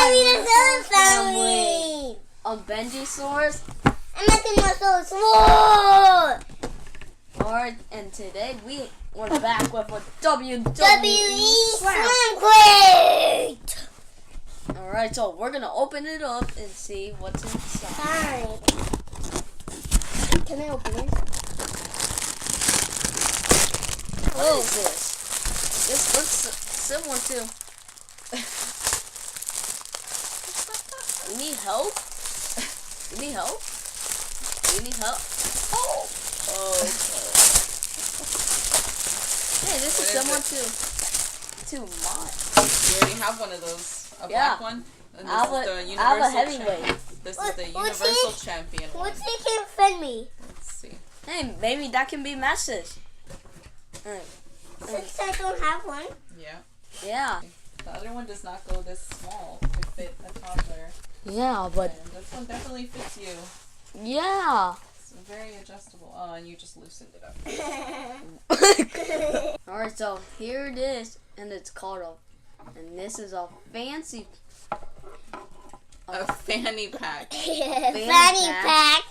Dinosaur family. I'm Benjisaurus. I'm Echinosaurus. Whoa! Alright, and today we're back with a WWE Slam Crate. Alright, so we're gonna open it up and see what's inside. Fine. Can I open it? What is this? This looks similar to... You need help? You need help? You need help? Oh! Okay. Hey, this is similar to mine. You already have one of those. A black one? And this is the Universal I have a heavyweight. This is the Universal Champion one. What's he can send me? Let's see. Hey, maybe that can be message. Since I don't have one. Yeah. Yeah. The other one does not go this small to fit a toddler. Yeah, but... And this one definitely fits you. Yeah. It's very adjustable. Oh, and you just loosened it up. Alright, so here it is, and it's called and this is a fancy... A fanny pack. Fanny pack.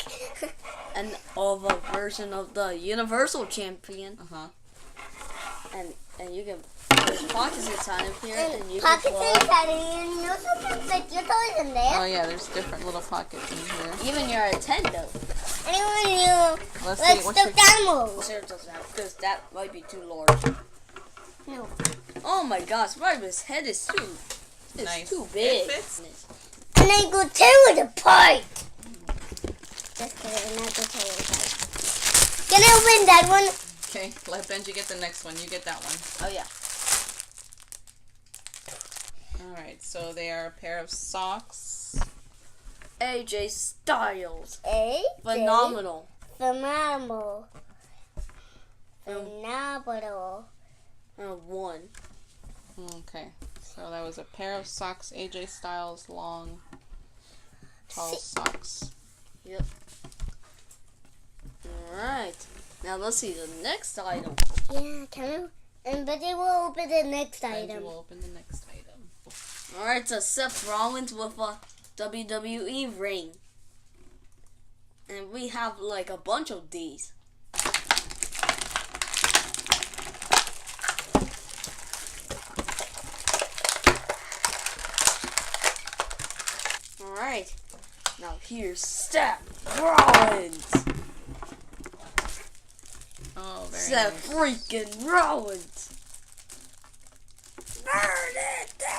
And of a version of the Universal Champion. Uh-huh. And you can... There's pockets inside of here, and you Pockets can plug... inside, and you also can fit your toys in there. Oh yeah, there's different little pockets in here. Even your Nintendo. Anyone you Let's like see, what's stuffed animals. Sure doesn't have, because that might be too large. No. Oh my gosh, Ryder's head is too... It's Nice. too big. It fits. And I go tear it apart. Just kidding, not go tear it apart. Can I open that one? Okay, let Benji get the next one. You get that one. Oh yeah. Alright, so they are a pair of socks. AJ Styles. Phenomenal. Phenomenal. Phenomenal. One. Okay, so that was a pair of socks, AJ Styles long, tall socks. Yep. Alright. Now let's see the next item. Yeah, can I? And Betty will open the next Benji item. will open the next item. Alright, it's a Seth Rollins with a WWE ring. And we have like a bunch of these. Alright, now here's Seth Rollins. Oh, very Seth nice. freaking Rollins. Burn it down.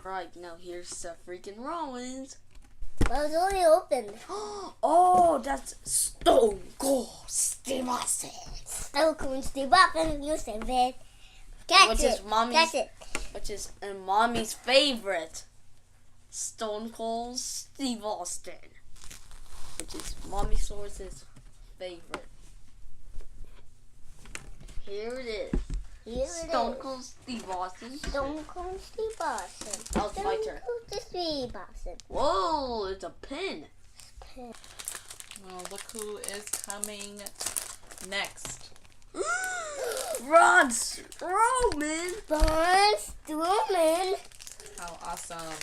Right, now here's Seth freaking Rollins. Well, it's already opened. Oh, that's Stone Cold Steve Austin. Stone Cold Steve Austin, you say it. Catch it. Catch it. Which is Mommy's favorite. Stone Cold Steve Austin. Which is Mommy Source's favorite. Here it is. Stone Cold Steve Austin. Stone Cold Steve Austin. That was my turn. Stone Cold Steve Austin. Whoa, it's a pin. Well, look who is coming next. Braun Strowman. Braun Strowman. How awesome.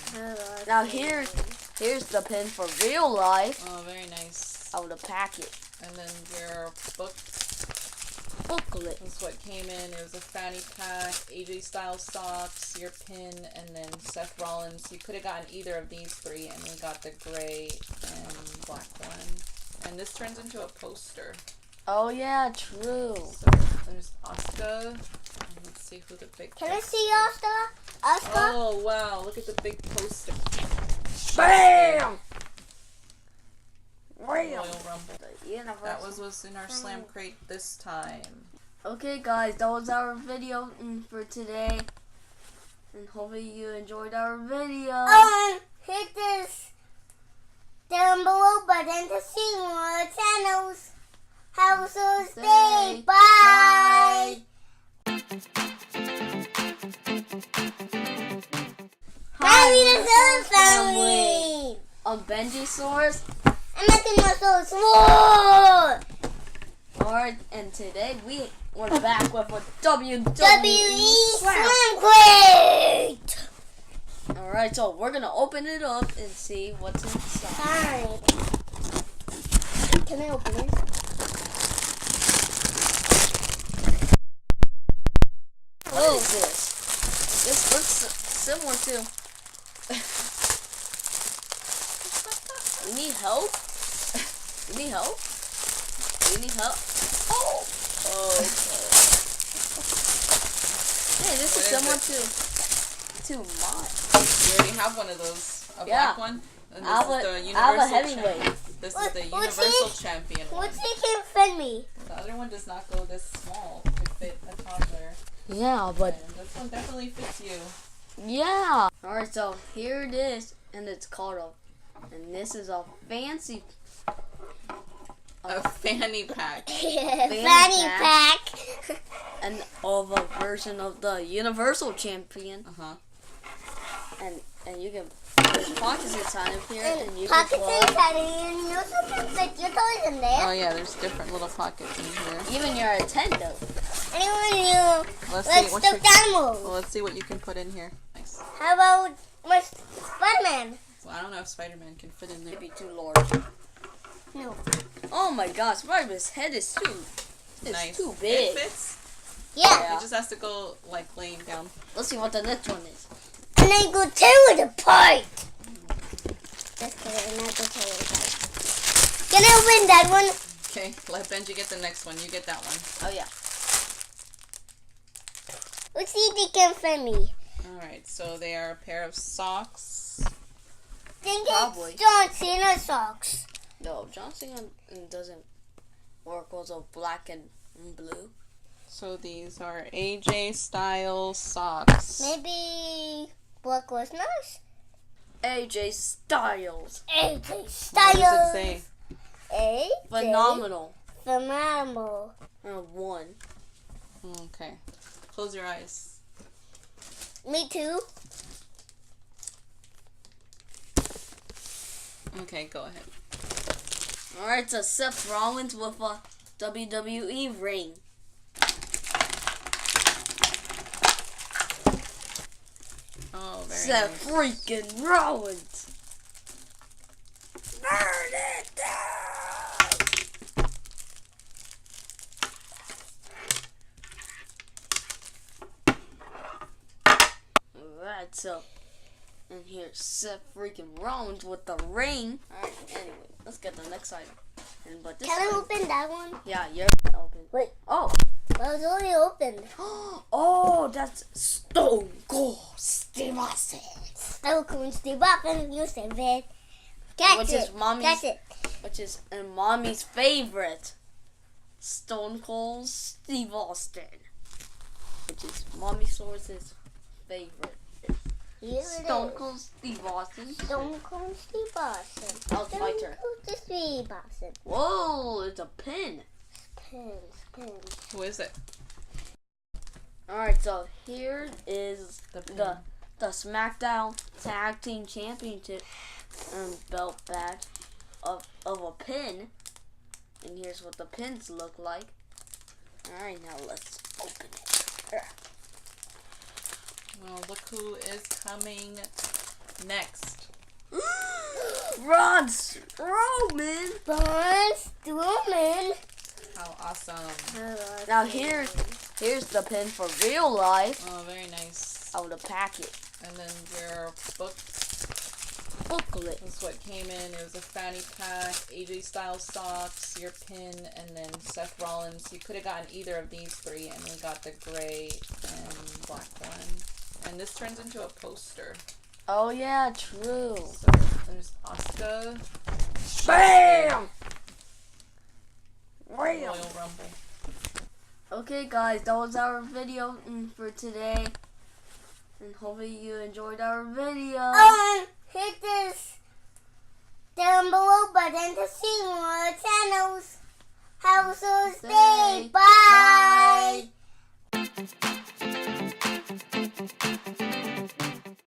Now here's the pin for real life. Oh, very nice. Out of the packet. And then your Booklet. That's what came in. It was a fanny pack, AJ Styles socks, your pin, and then Seth Rollins. You could have gotten either of these three, and we got the gray and black one. And this turns into a poster. Oh yeah, true. So there's Asuka. Let's see who the big. Can I see Oscar? Oscar? Oh wow! Look at the big poster. Bam! Royal Rumble. That Was was in our Slam Crate this time. okay, guys, that was our video for today, and hopefully you enjoyed our video. Hit this down below button to see more channels. Have a good day. Bye. Hi, Dinosaur family. I'm Benjisaurus. I'm Echinosaurus. Whoa! Alright, and today we're back with a WWE Slam Crate! Alright, so we're gonna open it up and see what's inside. Fine. Can I open it? What is this? This looks similar to... You need help? You need help? You need help? Oh! Okay. Hey, this is similar to mine. You already have one of those. A black one? And this is the I have a Universal heavyweight. This is the Universal Champion one. What's it can fit me? The other one does not go this small to fit a toddler. Yeah, but... And this one definitely fits you. Yeah! Alright, so here it is, and it's called a... And this is a fancy... A fanny pack. Fanny pack. And of a version of the Universal Champion. Uh-huh. And you can... There's pockets inside of here, and you can Pockets inside, and you also can fit your toys in there. Oh yeah, there's different little pockets in here. Even your Nintendo. Anyone you... Let's see what you can put in here. Nice. How about my Spider-Man? Well, I don't know if Spider-Man can fit in there. Maybe too large. No. Oh my gosh, Spider-Man's head is too... It's Nice. too big. It fits. Yeah. It just has to go, like, laying down. Let's see what the next one is. And then go tear it apart. Just kidding, not go tear it apart. Can I open that one? Okay, let Benji get the next one. You get that one. Oh yeah. Let's see if they can fit me. Alright, so they are a pair of socks. Think Probably. it's John Cena socks. No, John Cena doesn't work with a black and blue. So these are AJ style socks. Maybe black was nice. AJ Styles. AJ Styles. What does it say? AJ. Phenomenal. Phenomenal. One. Okay. Close your eyes. Me too. Okay, go ahead. Alright, so Seth Rollins with a WWE ring. Oh, very Seth nice. freaking Rollins. Burn it down. Alright, so and here's Seth freaking Rollins with the ring. Alright, anyway, let's get the next item. But this Can I time, open that one? yeah, you're open. Wait. Oh. Well, it's already opened. Oh, that's Stone Cold Steve Austin. Stone Cold Steve Austin, you say it. Catch Which it. is mommy's, Catch it. which is mommy's favorite. Stone Cold Steve Austin. Which is mommy source's favorite. Here it Stone is. Cold Steve Austin. Stone Cold Steve Austin. That was my turn. Stone Cold Steve Austin. Whoa, it's a pin. Pins. Who is it? Alright, so here is The pin. the SmackDown Tag Team Championship belt badge of a pin. And here's what the pins look like. Alright, now let's open it. Well, look who is coming next. Braun Strowman! Braun Strowman. How awesome. Now here's the pin for real life Oh, very nice. out of the packet. And then your book. Booklet. That's what came in. It was a fanny pack, AJ style socks, your pin, and then Seth Rollins. You could have gotten either of these three, and we got the gray and black one. And this turns into a poster. Oh yeah, true. So there's Asuka. BAM! Royal Rumble. Okay guys, that was our video for today. And hopefully you enjoyed our video.